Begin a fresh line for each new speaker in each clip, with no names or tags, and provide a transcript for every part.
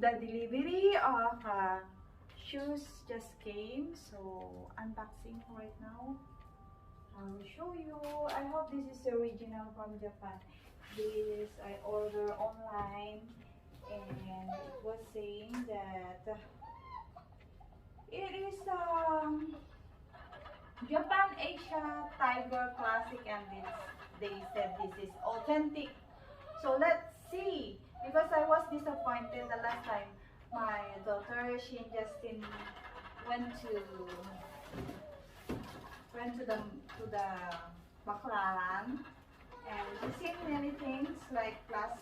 the delivery of shoes just came, so unboxing right now. I will show you. I hope this is original from Japan. This I ordered online, and it was saying that it is Japan Asia Tiger Classic, and they said this is authentic. So let's see, because I was disappointed the last time. My daughter, she just went to the Baclaran, and she's seen many things like class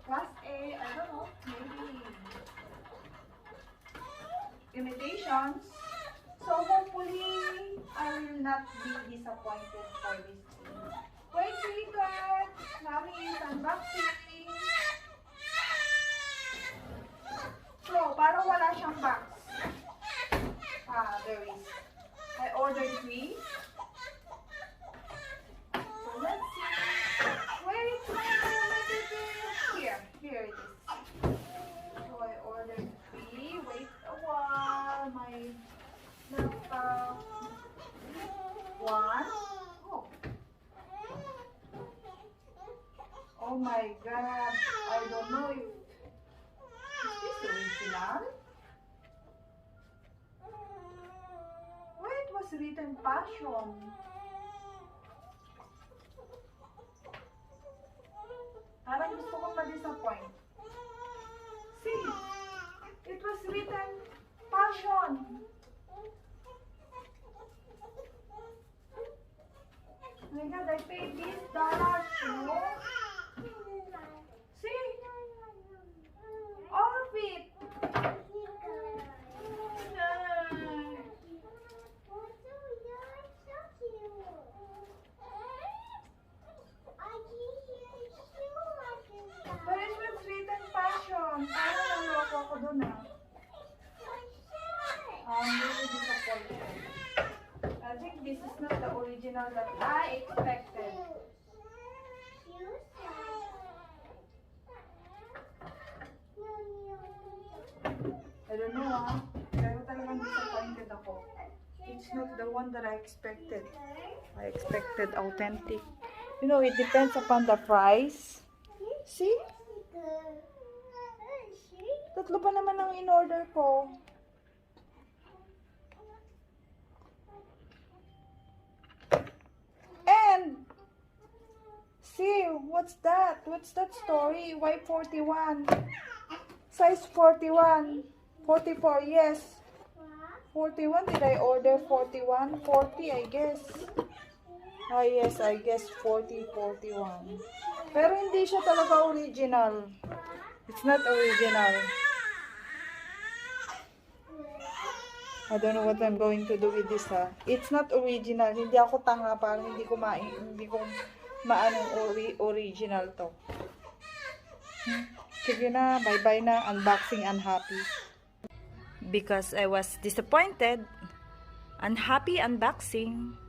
A, I don't know, maybe imitations. So hopefully I will not be disappointed for this thing. Wait, secret! Mommy is unboxing. So, parang wala siyang box. There is. I ordered 3. So, let's see. Where is my Here it is. So, I ordered 3. Wait a while. My laptop. 1. Oh my God. I don't know if is this original? Why it was written passion? Parang gusto ko ma-disappoint. See, it was written passion. Oh my God, I paid this dollars, you know? See? All of it. But it was written passion. Parang naloko ako dun I'm really disappointed. I think this is not the original that I expected. I don't know pero talagang disappointed ako. It's not the one that I expected. I expected authentic. You know, it depends upon the price. See? Tatlo pa naman ang in-order ko. And see, what's that? What's that story? Why 41? Size 41. 44, yes. 41, did I order 41? 40, I guess. Ah, yes, I guess 40, 41. Pero hindi siya talaga original. It's not original. I don't know what I'm going to do with this, ha. It's not original. Hindi ako tanga para hindi ko maanong original to. Sige na, bye-bye na. Unboxing unhappy. Because I was disappointed, unhappy unboxing,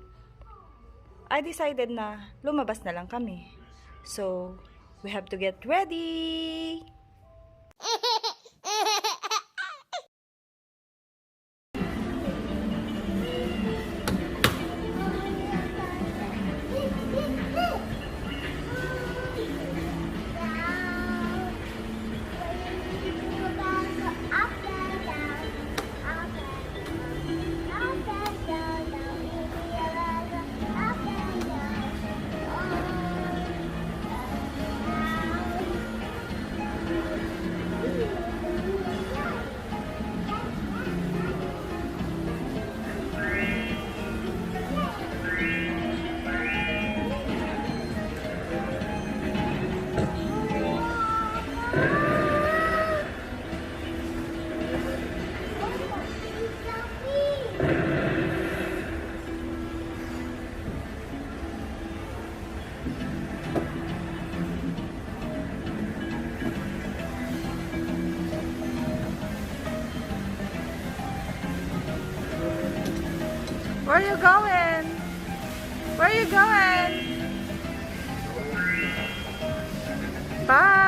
I decided na lumabas na lang kami. So, we have to get ready. Where are you going? Where are you going? Bye.